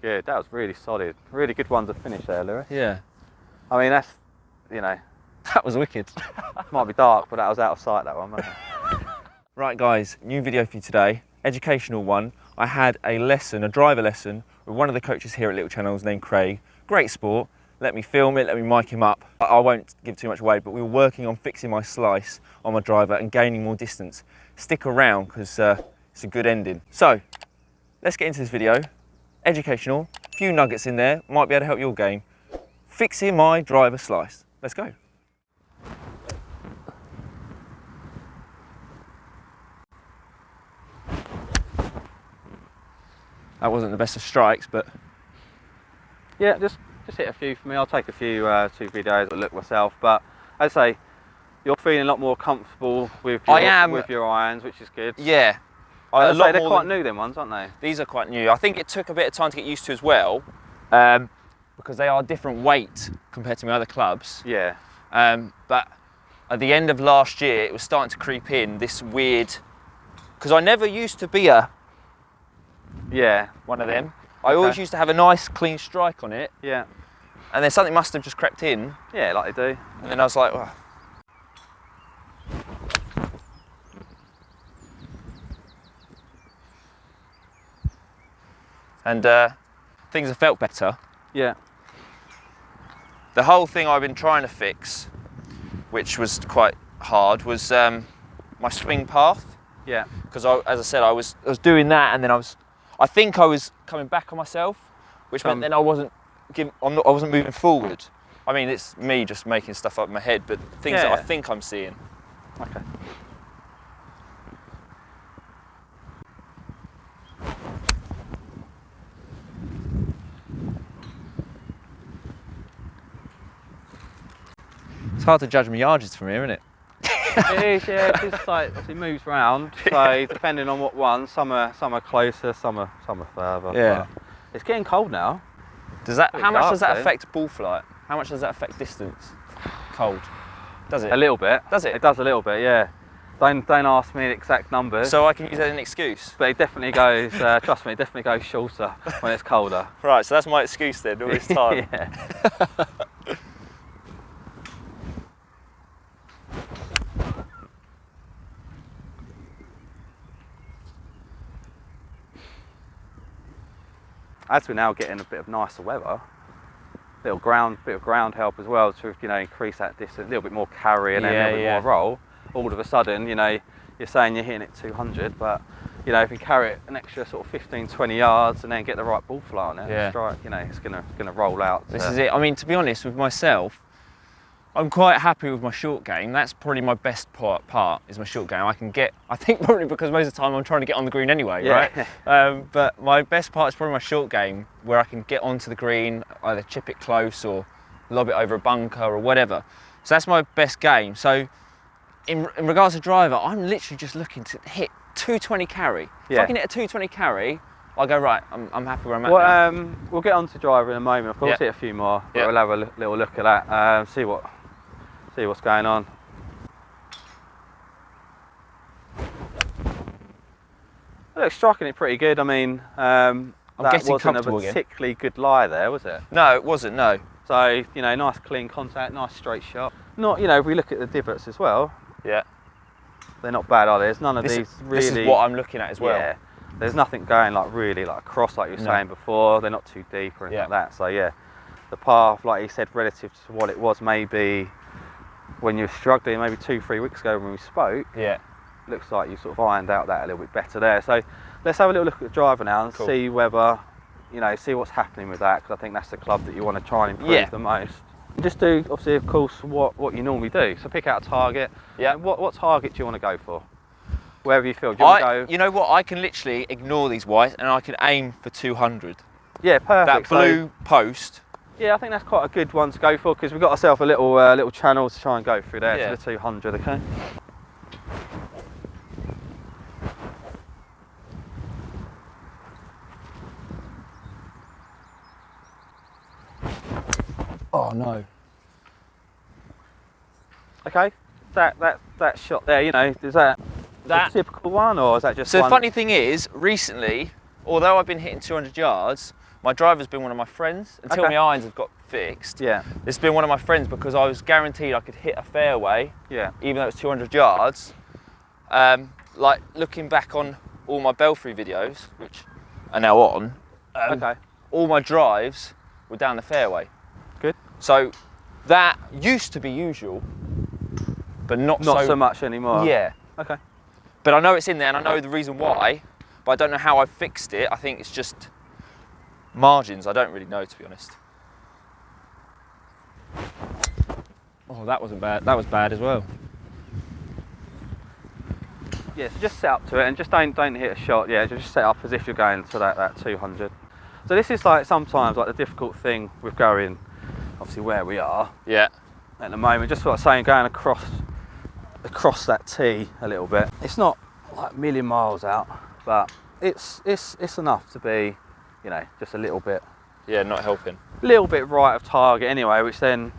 Good. That was really solid. Really good one to finish there, Lewis. Yeah. I mean, that's, you know, That was wicked. might be dark, but that was out of sight, that one, wasn't it? Right guys, new video for you today, educational one. I had a lesson, a driver lesson, with one of the coaches here at Little Channels named Craig. Great sport, let me film it, let me mic him up. I won't give too much away, but we were working on fixing my slice on my driver and gaining more distance. Stick around, because it's a good ending. So, let's get into this video. Educational, few nuggets in there, might be able to help your game. Fixing my driver slice. Let's go. That wasn't the best of strikes, but Yeah, just hit a few for me. I'll take a few two videos, I'll look myself. But as I say, you're feeling a lot more comfortable with your irons, which is good. yeah. They're quite new, them ones, aren't they? These are quite new. I think it took a bit of time to get used to as well, because they are different weight compared to my other clubs. Yeah. But at the end of last year, it was starting to creep in this weird, because I never used to be one of them. I always used to have a nice clean strike on it. Yeah. And then something must have just crept in. Yeah, like they do. And then I was like, well. And things have felt better. Yeah. The whole thing I've been trying to fix, which was quite hard, was my swing path. Yeah. Because as I said, I was doing that, and then I think I was coming back on myself, which meant then I wasn't moving forward. I mean, it's me just making stuff up in my head, but things that I think I'm seeing. Okay. It's hard to judge my yardages from here, isn't it? It is, yeah. It's like it moves around. So depending on what one, some are closer, some are further. Yeah. But it's getting cold now. How much does that affect ball flight? How much does that affect distance? Cold. Does it? A little bit. Does it? It does a little bit, yeah. Don't ask me the exact numbers. So I can use that as an excuse. But it definitely goes. trust me, it definitely goes shorter when it's colder. Right. So that's my excuse then all this time. Yeah. As we're now getting a bit of nicer weather, bit of ground help as well to increase that distance, a little bit more carry and then a little bit more roll. All of a sudden, you're saying you're hitting it 200, but if you carry it an extra sort of 15-20 yards and then get the right ball flight on it, strike, it's gonna roll out. This is it. I mean, to be honest with myself, I'm quite happy with my short game. That's probably my best part is my short game. I think probably because most of the time I'm trying to get on the green anyway, right? But my best part is probably my short game, where I can get onto the green, either chip it close or lob it over a bunker or whatever. So that's my best game. So in regards to driver, I'm literally just looking to hit 220 carry. If I can hit a 220 carry, I go, right, I'm happy where I'm at now. We'll get on to driver in a moment. Of course, hit a few more. But we'll have a little look at that, see what's going on. Look, striking it pretty good. I mean, that wasn't a particularly good lie there, was it? No, it wasn't, no. So, nice clean contact, nice straight shot. Not, if we look at the divots as well. Yeah. They're not bad, are they? There's none of these really... This is what I'm looking at as well. Yeah. There's nothing going really across like you were saying before. They're not too deep or anything like that. So yeah, the path, like you said, relative to what it was maybe when you were struggling maybe 2-3 weeks ago when we spoke, looks like you sort of ironed out that a little bit better there. So let's have a little look at the driver now and see whether, see what's happening with that, because I think that's the club that you want to try and improve the most. Just do, obviously, of course, what you normally do. So pick out a target. Yeah. What target do you want to go for? Wherever you feel. Do you want to go? You know what? I can literally ignore these whites and I can aim for 200. Yeah, perfect. That blue post. Yeah, I think that's quite a good one to go for, because we've got ourselves a little channel to try and go through there to the 200. Okay. Oh no. Okay. That shot there, is that a typical one, or is that just So one? the funny thing is, recently, although I've been hitting 200 yards, my driver's been one of my friends until my irons have got fixed. Yeah. It's been one of my friends because I was guaranteed I could hit a fairway. Yeah. Even though it's 200 yards. Like looking back on all my Belfry videos, which are now on, all my drives were down the fairway. Good. So that used to be usual, but not so much anymore. Yeah. Okay. But I know it's in there, and I know the reason why, but I don't know how I fixed it. I think it's just margins. I don't really know, to be honest. Oh, that wasn't bad. That was bad as well. Yeah, so just set up to it and just don't hit a shot. Yeah, just set up as if you're going to that 200. So this is like sometimes like the difficult thing with going, obviously where we are. Yeah. At the moment, just what I'm saying, going across that tee a little bit. It's not like a million miles out, but it's enough to be, you know, just a little bit. Yeah, not helping. A little bit right of target anyway, which then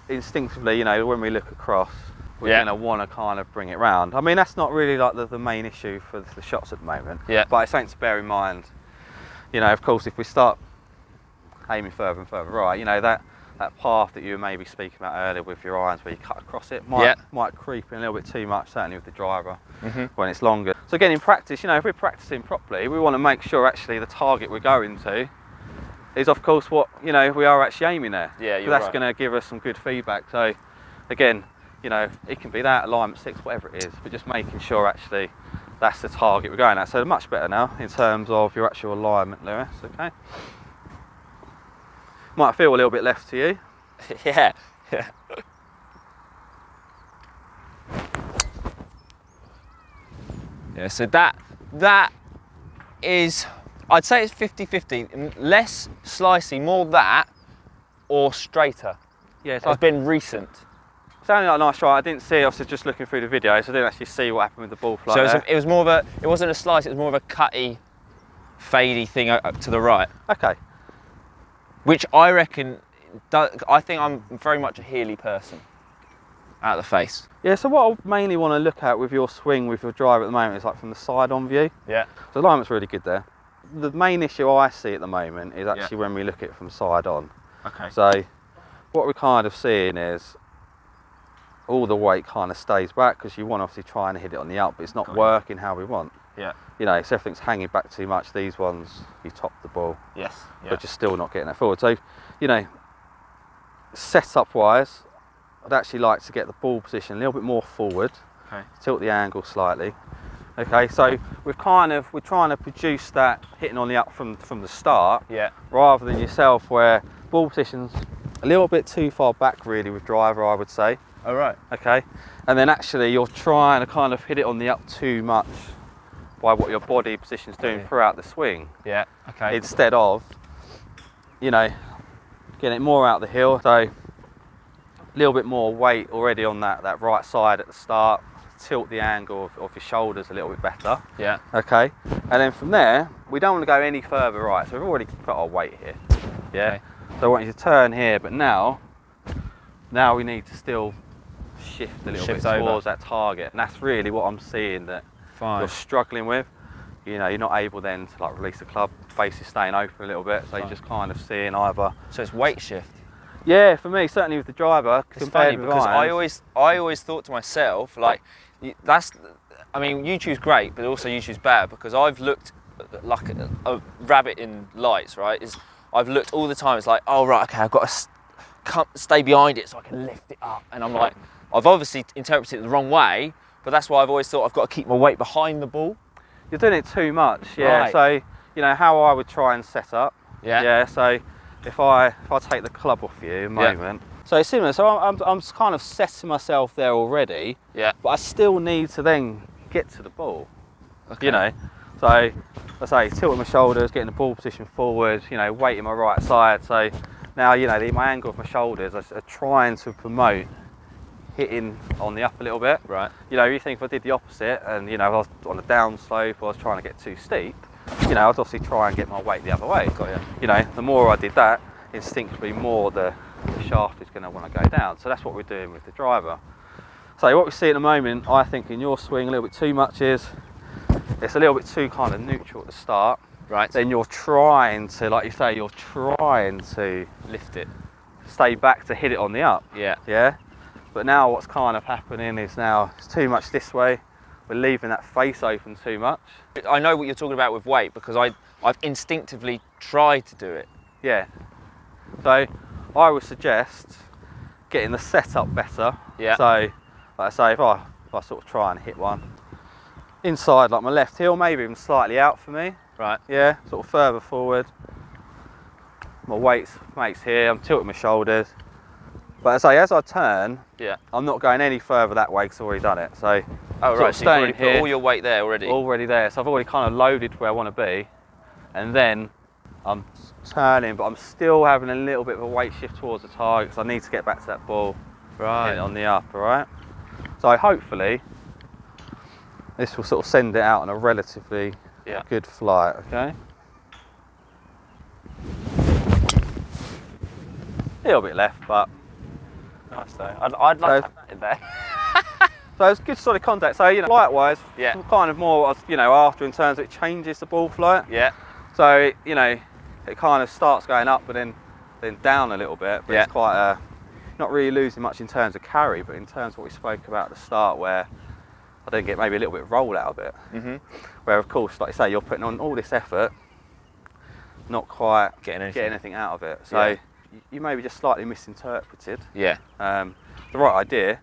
instinctively, you know, when we look across, we're going to want to kind of bring it round. I mean, that's not really like the main issue for the shots at the moment. Yeah. But it's something to bear in mind. You know, of course, if we start aiming further and further right, you know, that path that you were maybe speaking about earlier with your irons where you cut across it might creep in a little bit too much, certainly with the driver when it's longer. So again, in practice, you know, if we're practicing properly, we want to make sure actually the target we're going to is of course what, you know, we are actually aiming there. Yeah, you're that's going to give us some good feedback. So again, you know, it can be that, alignment 6, whatever it is, but just making sure actually that's the target we're going at. So much better now in terms of your actual alignment, Lewis, okay? Might feel a little bit left to you. Yeah. Yeah, so that is, I'd say it's 50-50, less slicey, more that, or straighter. Yeah, so it's been recent. Sounding like a nice try. I didn't see, obviously just looking through the video, so I didn't actually see what happened with the ball flight. So it was more of a, it wasn't a slice, it was more of a cutty, fadey thing up to the right. Okay. Which I reckon, I think I'm very much a Healy person, out of the face. Yeah, so what I mainly want to look at with your swing, with your driver at the moment, is like from the side on view. Yeah. So the alignment's really good there. The main issue I see at the moment is actually when we look at it from side on. Okay. So what we're kind of seeing is all the weight kind of stays back because you want to obviously try and hit it on the up, but it's not working how we want. Yeah. You know, so everything's hanging back too much. These ones, you top the ball. Yes. Yeah. But you're still not getting that forward. So, you know, setup wise, I'd actually like to get the ball position a little bit more forward. Okay. Tilt the angle slightly. Okay, so we're trying to produce that hitting on the up from the start. Yeah. Rather than yourself where ball position's a little bit too far back really with driver, I would say. Oh, right. Okay. And then actually you're trying to kind of hit it on the up too much by what your body position's doing throughout the swing. Yeah, okay. Instead of, you know, getting it more out the hill. So a little bit more weight already on that right side at the start. Tilt the angle of your shoulders a little bit better. Yeah. Okay. And then from there, we don't want to go any further right. So we've already put our weight here. Yeah. Okay. So I want you to turn here, but now we need to still shift a little bit towards that target. And that's really what I'm seeing that you're struggling with. You know, you're not able then to like release the club, face is staying open a little bit, so you're just kind of seeing either. So it's weight shift. Yeah, for me, certainly with the driver. It's funny because I always thought to myself, like, I mean, YouTube's great, but also YouTube's bad because I've looked like a rabbit in lights, right? I've looked all the time. It's like, oh right, okay, I've got to stay behind it so I can lift it up, and I'm like, I've obviously interpreted it the wrong way. But that's why I've always thought I've got to keep my weight behind the ball. You're doing it too much, yeah. Right. So, you know, how I would try and set up. Yeah. Yeah, so if I take the club off you a moment. So it's similar, so I'm kind of setting myself there already. Yeah. But I still need to then get to the ball. Okay. You know, so I say tilting my shoulders, getting the ball position forward, you know, weight in my right side. So now, you know, my angle of my shoulders are trying to promote hitting on the up a little bit. Right. You know, you think if I did the opposite and, you know, I was on a down slope or I was trying to get too steep, you know, I'd obviously try and get my weight the other way. Got you. You know, the more I did that, instinctively more the shaft is going to want to go down. So that's what we're doing with the driver. So what we see at the moment, I think in your swing a little bit too much is, it's a little bit too kind of neutral at the start. right, then you're trying to, like you say, you're trying to lift it, stay back to hit it on the up. yeah. But now what's kind of happening is now it's too much this way. We're leaving that face open too much. I know what you're talking about with weight because I've instinctively tried to do it. Yeah. So I would suggest getting the setup better. Yeah. So, like I say, if I sort of try and hit one inside, like my left heel, maybe even slightly out for me. Right. Yeah. Sort of further forward. My weight's here. I'm tilting my shoulders. But as I turn, yeah, I'm not going any further that way because I've already done it. So, oh right, so you've already put all your weight there already. Already there. So I've already kind of loaded where I want to be, and then I'm turning, but I'm still having a little bit of a weight shift towards the target because I need to get back to that ball, right, hit it on the up. All right. So hopefully this will sort of send it out on a relatively good flight. Okay. A little bit left, but. Nice though. I'd like to have that in there. So it's good solid contact. So, you know, flight-wise, kind of more, you know, after in terms of it changes the ball flight. Yeah. So, you know, it kind of starts going up, but then down a little bit. But it's quite not really losing much in terms of carry, but in terms of what we spoke about at the start, where I don't get maybe a little bit of roll out of it. Mm-hmm. Where, of course, like you say, you're putting on all this effort, not quite getting anything out of it. So you maybe just slightly misinterpreted. Yeah. The right idea.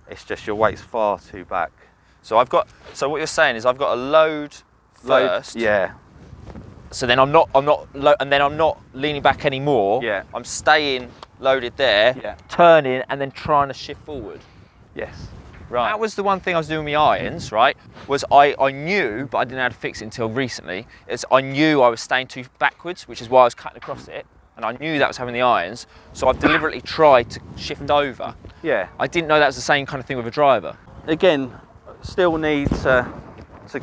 It's just your weight's far too back. So so what you're saying is I've got to load first. Yeah. So then I'm not leaning back anymore. Yeah. I'm staying loaded there. Yeah. Turning and then trying to shift forward. Yes. Right. That was the one thing I was doing with my irons, right? Was I knew, but I didn't know how to fix it until recently. I knew I was staying too backwards, which is why I was cutting across it. And I knew that was having the irons, so I've deliberately tried to shift over. Yeah. I didn't know that was the same kind of thing with a driver. Again, still need to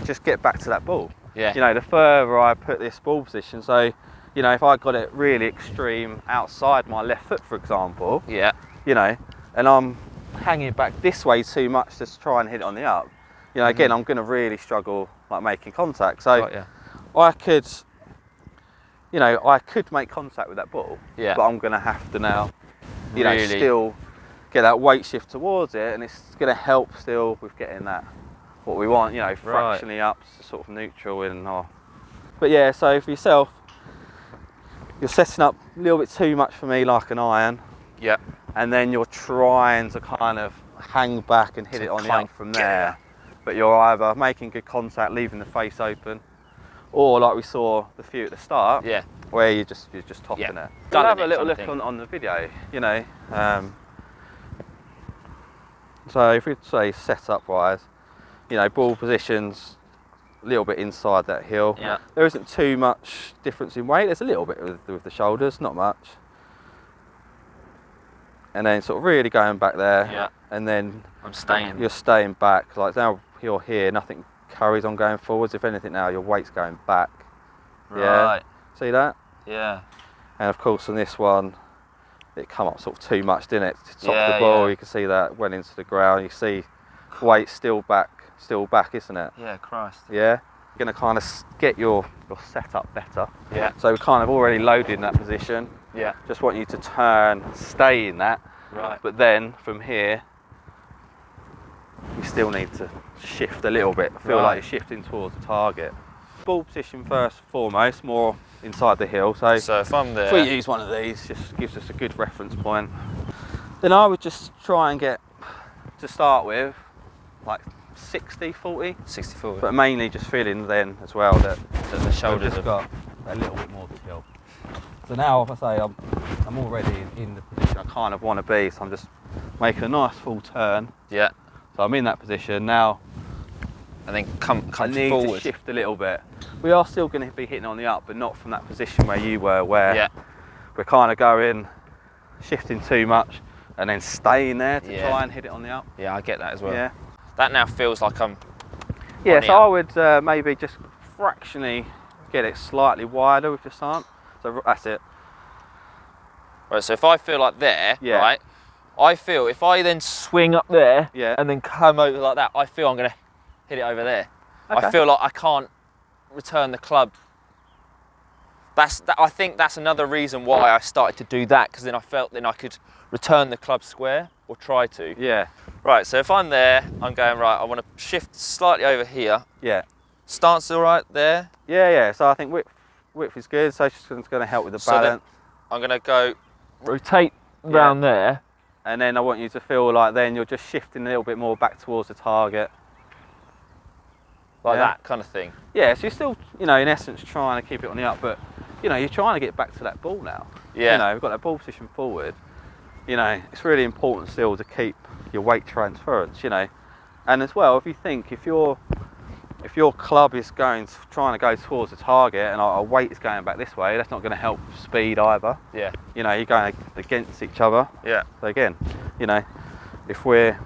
just get back to that ball. Yeah. You know, the further I put this ball position, so, you know, if I got it really extreme outside my left foot, for example, you know, and I'm hanging back this way too much to try and hit it on the up, you know, again, I'm going to really struggle like making contact. So I could, you know, I could make contact with that ball, but I'm going to have to now, you know, still get that weight shift towards it, and it's going to help still with getting that, what we want, you know, fractionally up to sort of neutral in our. But yeah, so for yourself, you're setting up a little bit too much for me like an iron. Yeah. And then you're trying to kind of hang back and hit it on the up from there. But you're either making good contact, leaving the face open, or like we saw the few at the start, where you're just topping it. We'll have a little look on the video, you know. So if we say setup wise, you know, ball positions a little bit inside that heel. Yeah. There isn't too much difference in weight. There's a little bit with the shoulders, not much. And then sort of really going back there. Yeah. And then you're staying back. Like now you're here, nothing carries on going forwards. If anything now, your weight's going back. Right. Yeah. See that? Yeah. And of course on this one, it come up sort of too much, didn't it? To top the ball, you can see that went into the ground. You see weight still back, isn't it? Yeah, Christ. Yeah. You're going to kind of get your setup better. Yeah. So we're kind of already loaded in that position. Yeah. Just want you to turn, stay in that. Right. But then from here, you still need to shift a little bit. Feel like you're shifting towards the target. Ball position first and foremost, more inside the heel. So if I'm there, if we use one of these, just gives us a good reference point. Then I would just try and get, to start with, like 60-40. 60-40. But mainly just feeling then as well that the shoulders have got a little bit more to kill. So now, if I say I'm already in the position I kind of want to be, so I'm just making a nice full turn. Yeah. So I'm in that position now. And then come forward. I need to shift a little bit. We are still going to be hitting on the up, but not from that position where you were, where we're kind of going, shifting too much, and then staying there to try and hit it on the up. Yeah, I get that as well. Yeah. That now feels like I'm. Yeah, so I would maybe just fractionally get it slightly wider with your stance. So that's it. Right, so if I feel like there, right, I feel if I then swing up there and then come over like that, I feel I'm going to hit it over there. Okay. I feel like I can't return the club I think that's another reason why I started to do that, because then I felt then I could return the club square, or try to. Yeah. Right, so if I'm there, I'm going, right, I want to shift slightly over here. Yeah. Stance all right there? Yeah, yeah. So I think width is good, so it's just going to help with the balance. I'm going to go rotate round there. And then I want you to feel like then you're just shifting a little bit more back towards the target. Like that kind of thing. Yeah, so you're still, you know, in essence trying to keep it on the up, but, you know, you're trying to get back to that ball now. Yeah. You know, we've got that ball position forward. You know, it's really important still to keep your weight transference, you know. And as well, if you think, if your club is trying to go towards the target and our weight is going back this way, that's not going to help speed either. Yeah. You know, you're going against each other. Yeah. So again, you know, if we're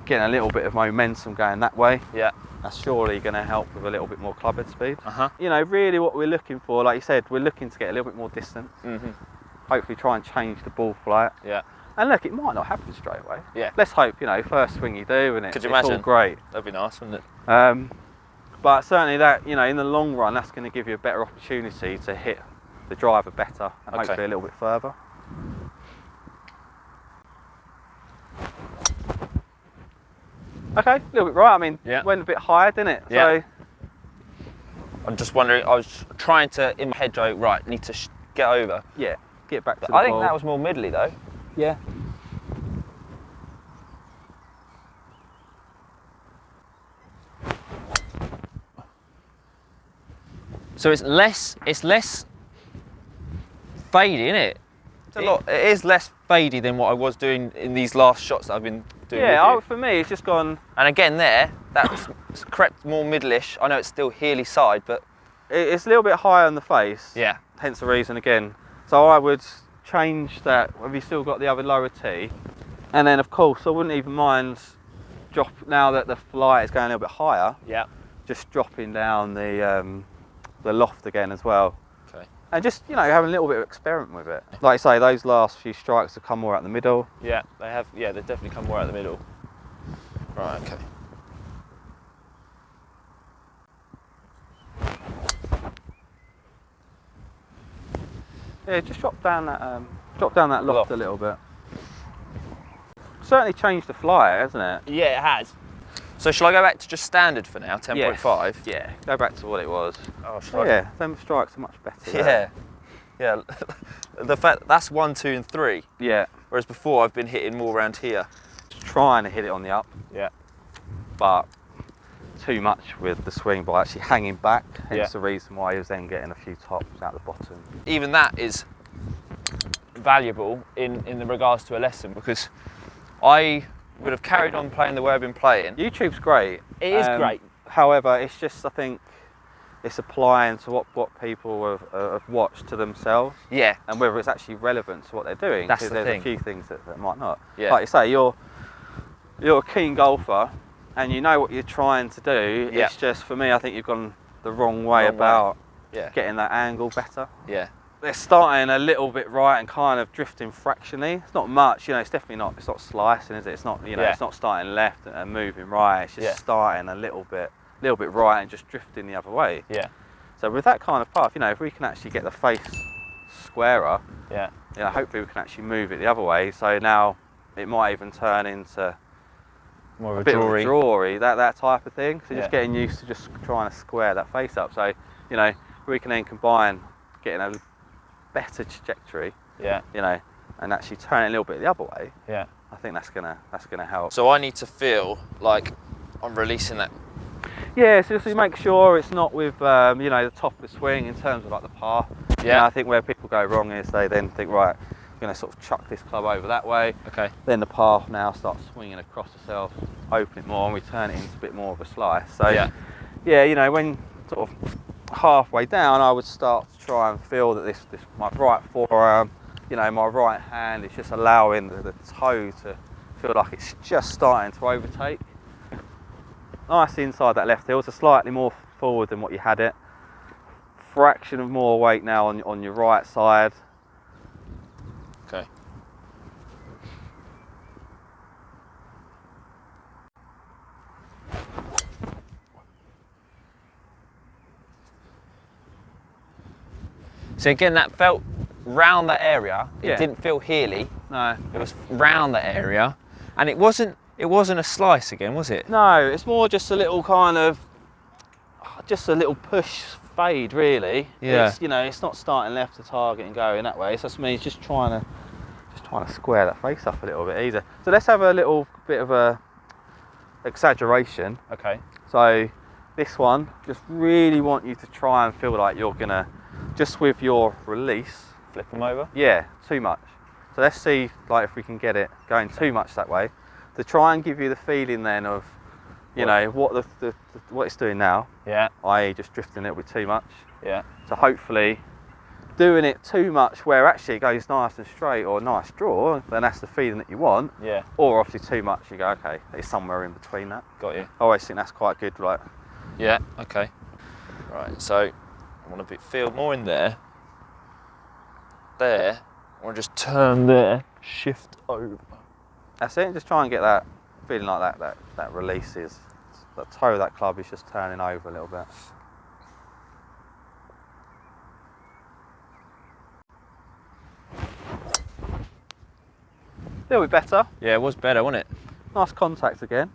getting a little bit of momentum going that way, yeah, that's surely going to help with a little bit more club head speed. Uh-huh. You know, really what we're looking for, like you said, we're looking to get a little bit more distance. Mm-hmm. Hopefully try and change the ball flight. Yeah. And look, it might not happen straight away. Yeah. Let's hope, you know, first swing you do and it's all great. That'd be nice, wouldn't it? But certainly that, you know, in the long run, that's going to give you a better opportunity to hit the driver better and hopefully a little bit further. Okay, a little bit right. I mean, went a bit higher, didn't it? Yeah. So I'm just wondering, I was trying to, in my head, go, right, need to get over. Yeah, get back to the I think ball. that was more middly though. Yeah. So it's less fadey, isn't it? It is less fadey than what I was doing in these last shots that I've been doing. Yeah, for me, it's just gone. And again, that's crept more middle-ish. I know it's still Healy side, but it's a little bit higher on the face. Yeah. Hence the reason again. So I would change that. Have you still got the other lower tee? And then of course I wouldn't even mind now that the flight is going a little bit higher. Yeah. Just dropping down the loft again as well. Okay. And just, you know, having a little bit of experiment with it. Like I say, those last few strikes have come more out the middle. Yeah, they have. Yeah, they've definitely come more out the middle. Right. Okay. Yeah, just drop down that loft a little bit. Certainly changed the fly, hasn't it? Yeah, it has. So shall I go back to just standard for now, 10.5? Yeah, go back to what it was. Oh, shall I? Yeah, them strikes are much better. Yeah, yeah. The fact that's 1, 2, and 3. Yeah. Whereas before I've been hitting more around here. Just trying to hit it on the up. Yeah. But too much with the swing by actually hanging back. Hence the reason why he was then getting a few tops out the bottom. Even that is valuable in regards to a lesson, because I would have carried on playing the way I've been playing. YouTube's great. It is great. However, it's just, I think, it's applying to what people have watched to themselves. Yeah. And whether it's actually relevant to what they're doing. That's the there's thing. A few things that might not. Yeah. Like you say, you're a keen golfer and you know what you're trying to do. Yeah. It's just, for me, I think you've gone the wrong way about Yeah. getting that angle better. Yeah. They're starting a little bit right and kind of drifting fractionally. It's not much, you know, it's definitely not, it's not slicing, is it? It's not, you know, it's not starting left and moving right. It's just starting a little bit right and just drifting the other way. Yeah. So with that kind of path, you know, if we can actually get the face squarer, yeah, you know, hopefully we can actually move it the other way. So now it might even turn into more of a bit of a drawery, that type of thing. So just getting used to just trying to square that face up. So, you know, we can then combine getting a better trajectory, you know, and actually turn it a little bit the other way. Yeah. I think that's gonna help. So I need to feel like I'm releasing that. Yeah, so just make sure it's not with you know, the top of the swing in terms of like the path. Yeah. You know, I think where people go wrong is they then think, right, I'm going to sort of chuck this club over that way. Okay. Then the path now starts swinging across itself, open it more, and we turn it into a bit more of a slice. So yeah, you know, when sort of halfway down, I would start to try and feel that this my right forearm, you know, my right hand is just allowing the toe to feel like it's just starting to overtake. Nice inside that left heel, so slightly more forward than what you had it. Fraction of more weight now on your right side. Okay. So again, that felt round that area. It Yeah. didn't feel heely. No. It was round that area, and it wasn't a slice again, was it? No, it's more just a little kind of, just a little push fade, really. Yeah. It's, you know, it's not starting left to target and going that way. So that's me just trying to square that face up a little bit easier. So let's have a little bit of a exaggeration. Okay. So this one, just really want you to try and feel like you're gonna, just with your release, Flip them over. yeah, too much. So let's see, like, if we can get it going too much that way, to try and give you the feeling then of, you know, what what it's doing now. Yeah. I.e. just drifting a little bit too much. Yeah. So hopefully, doing it too much where actually it goes nice and straight or nice draw, then that's the feeling that you want. Yeah. Or obviously too much, you go, okay, it's somewhere in between that. Got you. I always think that's quite good, like. Yeah. Okay. Right. So I want to feel more in there. There. I want to just turn there. Shift over. That's it. Just try and get that feeling like that release is, the toe of that club is just turning over a little bit. A little bit better. Yeah, it was better, wasn't it? Nice contact again.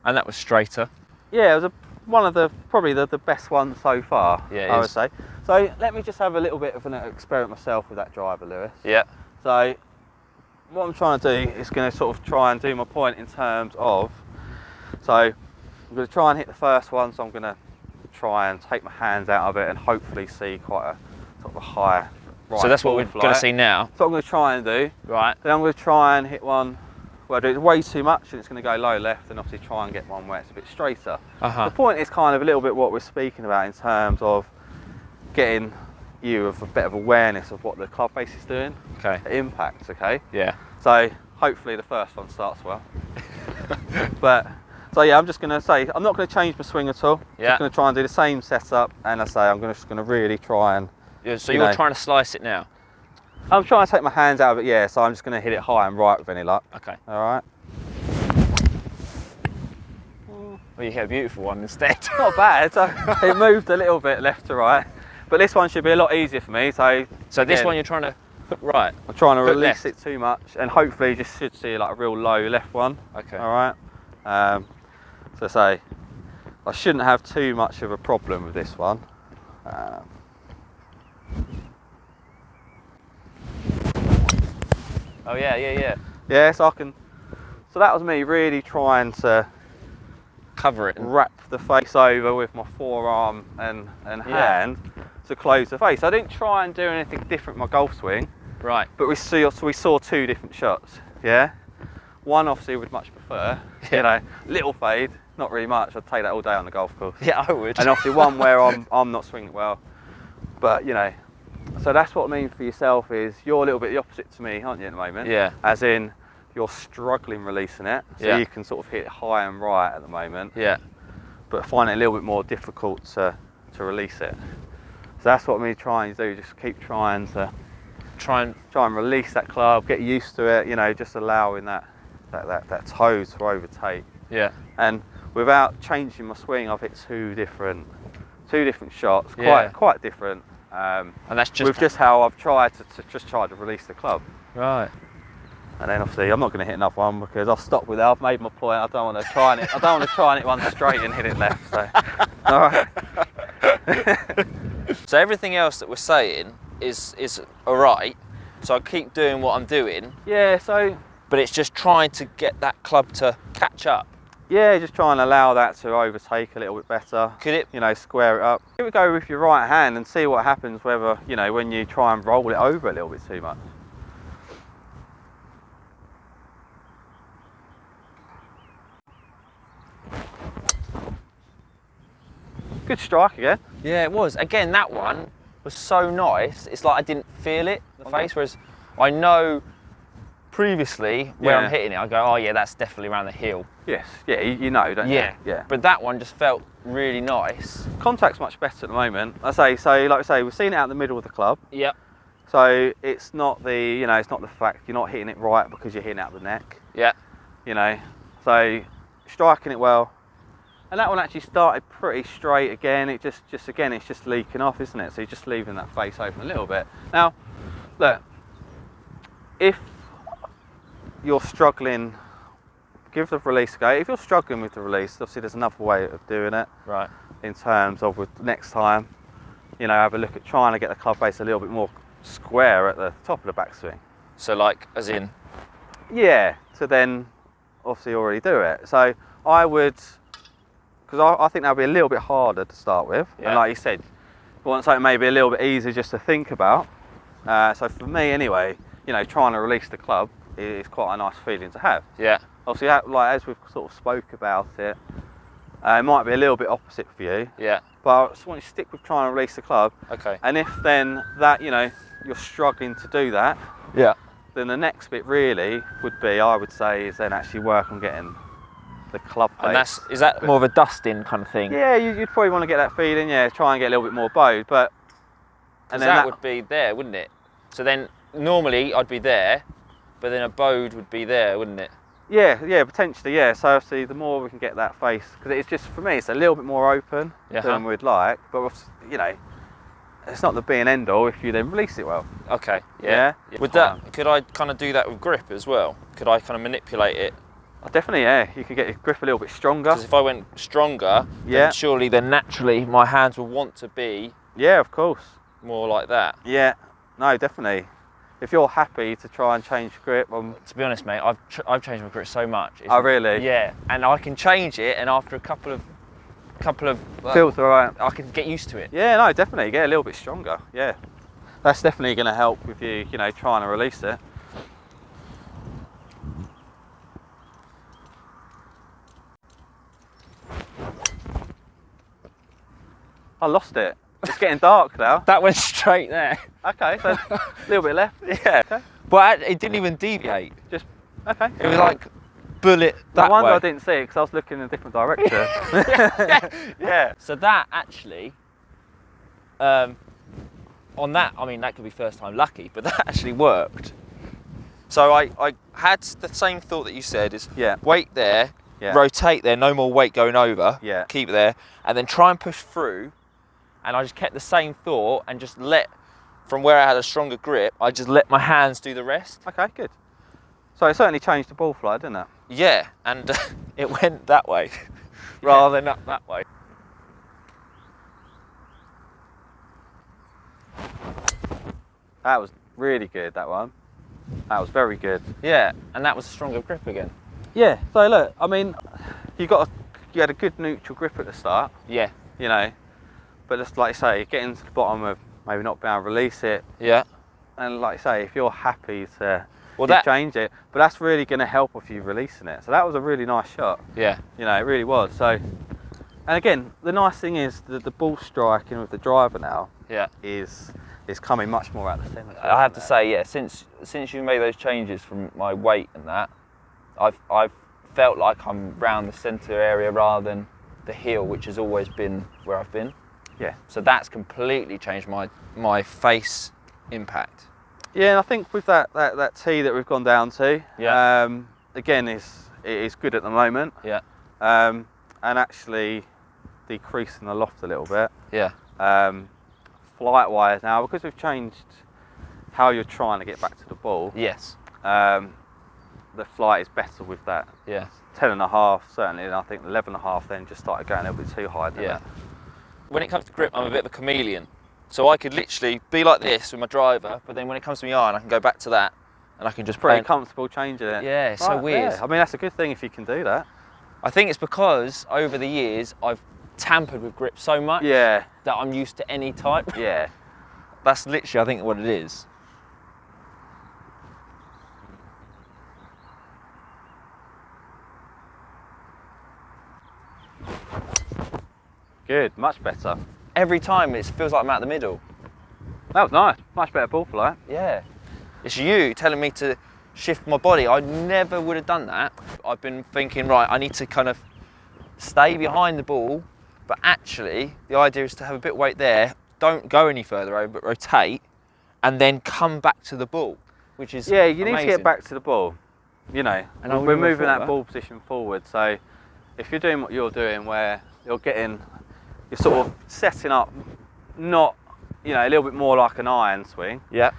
And that was straighter. Yeah, it was one of probably the best ones so far. Yeah, it I would is. say. So let me just have a little bit of an experiment myself with that driver, Lewis. Yeah. So what I'm trying to do is going to sort of try and do my point in terms of, so I'm going to try and hit the first one, so I'm going to try and take my hands out of it and hopefully see quite a sort of a high right. So that's what we're going to see now. That's what I'm going to try and do. Right. Then I'm going to try and hit one where I do it way too much and it's going to go low left, and obviously try and get one where it's a bit straighter. Uh-huh. The point is kind of a little bit what we're speaking about in terms of getting you of a bit of awareness of what the club face is doing. Okay. The impact, okay? Yeah. So hopefully the first one starts well. But so yeah, I'm just going to say I'm not going to change my swing at all. Yeah. Just going to try and do the same setup, and I say I'm just going to really try and. Yeah, so you're trying to slice it now. I'm trying to take my hands out of it, yeah. So I'm just going to hit it high and right with any luck. Okay. All right. Well, you hit a beautiful one instead. Not bad. So it moved a little bit left to right, but this one should be a lot easier for me. So this again, one you're trying to hook right. I'm trying to hook release left. it too much, and hopefully you just should see like a real low left one. Okay. All right. So say I shouldn't have too much of a problem with this one. Oh yeah, yeah, yeah. Yeah, so I can. So that was me really trying to Cover it. wrap the face over with my forearm and hand to close the face. I didn't try and do anything different with my golf swing, Right. but we saw two different shots. Yeah, one obviously would much prefer, Yeah. you know, little fade, not really much. I'd take that all day on the golf course. Yeah, I would. And obviously one where I'm not swinging well, but you know. So that's what I mean for yourself is you're a little bit the opposite to me, aren't you, at the moment? Yeah. As in, you're struggling releasing it, so Yeah. you can sort of hit high and right at the moment, Yeah. but find it a little bit more difficult to release it. So that's what me trying to do, just keep trying to Try and. release that club, get used to it, you know, just allowing that toe to overtake. Yeah. And without changing my swing, I've hit two different shots, Yeah. quite different. And that's just. With just how I've tried to release the club. Right. And then obviously I'm not going to hit another one because I've stopped with that. I've made my point. I don't want to try it. I don't want to try and hit one straight and hit it left. So, all right. So everything else that we're saying is all right. So I keep doing what I'm doing, Yeah. So but it's just trying to get that club to catch up. yeah, just try and allow that to overtake a little bit better. Could it? You know, square it up. Here we go with your right hand and see what happens. Whether you know when you try and roll it over a little bit too much. Good strike again. Yeah, it was. Again, that one was so nice. It's like I didn't feel it, the face, whereas I know previously where Yeah. I'm hitting it, I go, oh yeah, that's definitely around the heel. Yes. Yeah, you know, don't you? Yeah. But that one just felt really nice. Contact's much better at the moment. Like I say, we've seen it out in the middle of the club. Yep. So it's not it's not the fact you're not hitting it right because you're hitting out the neck. Yeah. You know, so striking it well, And that one actually started pretty straight again. It just again, it's just leaking off, isn't it? So you're just leaving that face open a little bit. Now, look, if you're struggling, give the release a go. If you're struggling with the release, obviously there's another way of doing it. Right. In terms of with next time, you know, have a look at trying to get the club face a little bit more square at the top of the backswing. So like, as in? Yeah, to then obviously already do it. So I would, because I think that'll be a little bit harder to start with. Yeah. And like you said, you want something maybe a little bit easier just to think about. So for me anyway, you know, trying to release the club is quite a nice feeling to have. Yeah. Obviously, like as we've sort of spoke about it, it might be a little bit opposite for you. Yeah. But I just want you to stick with trying to release the club. Okay. And if then that, you know, you're struggling to do that, yeah, then the next bit really would be, I would say, is then actually work on getting the club face. And is that more of a dusting kind of thing? Yeah, you'd probably want to get that feeling, yeah, try and get a little bit more bowed, but... And then that would be there, wouldn't it? So then, normally I'd be there, but then a bowed would be there, wouldn't it? Yeah, potentially, yeah. So obviously the more we can get that face, because it's just, for me, it's a little bit more open than we'd like, but, you know, it's not the be and end all if you then release it well. Okay, yeah. Could I kind of do that with grip as well? Could I kind of manipulate it? Oh, definitely, yeah. You could get your grip a little bit stronger. Because if I went stronger, then surely then naturally my hands would want to be... Yeah, of course. More like that. Yeah, no, definitely. If you're happy to try and change grip... To be honest, mate, I've changed my grip so much. Oh, really? Yeah, and I can change it, and after a couple of feels alright. I can get used to it. Yeah, no, definitely get a little bit stronger. Yeah, that's definitely going to help with you, you know, trying to release it. I lost it. It's getting dark now. That went straight there. Okay, so a little bit left. Yeah, okay. But it didn't even deviate. Just okay. It was like bullet that way. No wonder I didn't see it because I was looking in a different direction. Yeah. So that actually, on that, I mean, that could be first time lucky, but that actually worked. So I had the same thought that you said is weight there, rotate there, no more weight going over, keep it there, and then try and push through. And I just kept the same thought and just from where I had a stronger grip, I just let my hands do the rest. Okay, good. So it certainly changed the ball flight, didn't it? Yeah, and it went that way rather than up that way. That was really good, that one. That was very good. Yeah, and that was a stronger grip again. Yeah, so look, I mean, you had a good neutral grip at the start. Yeah. You know, but just like you say, getting to the bottom of maybe not being able to release it. Yeah. And like you say, if you're happy to change it, but that's really going to help with you releasing it. So that was a really nice shot. Yeah. You know, it really was. So, and again, the nice thing is that the ball striking with the driver now is coming much more out the centre. I have to say, yeah, since you made those changes from my weight and that, I've felt like I'm round the centre area rather than the heel, which has always been where I've been. Yeah. So that's completely changed my face impact. Yeah, and I think with that tee that we've gone down to, again, it is good at the moment. Yeah. And actually decreasing the loft a little bit. Yeah. Flight-wise now, because we've changed how you're trying to get back to the ball. Yes. The flight is better with that. Yeah. 10.5 certainly, and I think 11.5 then just started going a little bit too high. Yeah. When it comes to grip, I'm a bit of a chameleon. So I could literally be like this with my driver, but then when it comes to my iron, I can go back to that, and I can just pretty comfortable changing it. Yeah, it's so weird. Yeah. I mean, that's a good thing if you can do that. I think it's because over the years I've tampered with grip so much that I'm used to any type. Yeah. That's literally, I think, what it is. Good, much better. Every time it feels like I'm out the middle. That was nice, much better ball flight. Yeah. It's you telling me to shift my body. I never would have done that. I've been thinking, right, I need to kind of stay behind the ball, but actually the idea is to have a bit of weight there, don't go any further over, but rotate, and then come back to the ball, which is you need amazing. to get back to the ball, you know, and we're moving that ball position forward, so if you're doing what you're doing, where you're sort of setting up, not, you know, a little bit more like an iron swing. Yeah.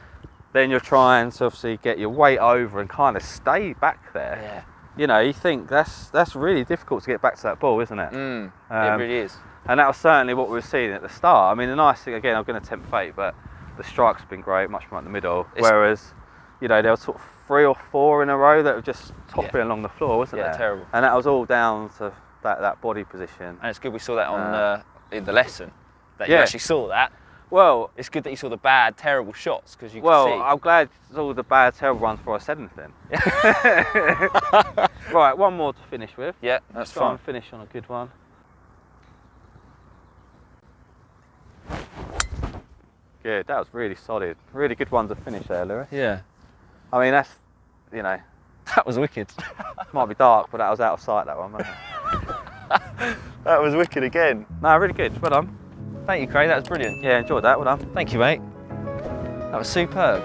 Then you're trying to obviously get your weight over and kind of stay back there. Yeah. You know, you think that's really difficult to get back to that ball, isn't it? It really is. And that was certainly what we were seeing at the start. I mean, the nice thing, again, I'm going to tempt fate, but the strike's been great, much more in the middle. Whereas, you know, there were sort of 3 or 4 in a row that were just topping along the floor, wasn't it? Yeah, terrible. And that was all down to that body position. And it's good we saw that on in the lesson, that you actually saw that. Well, it's good that you saw the bad, terrible shots, because you could see. Well, I'm glad you saw the bad, terrible ones before I said anything. Right, one more to finish with. Yeah, that's fine. Try and fine. finish on a good one. Good, that was really solid. Really good one to finish there, Lewis. Yeah. I mean, that's, you know. That was wicked. Might be dark, but that was out of sight, that one, wasn't it? That was wicked again. No, really good. Well done. Thank you, Craig. That was brilliant. Yeah, enjoyed that. Well done. Thank you, mate. That was superb.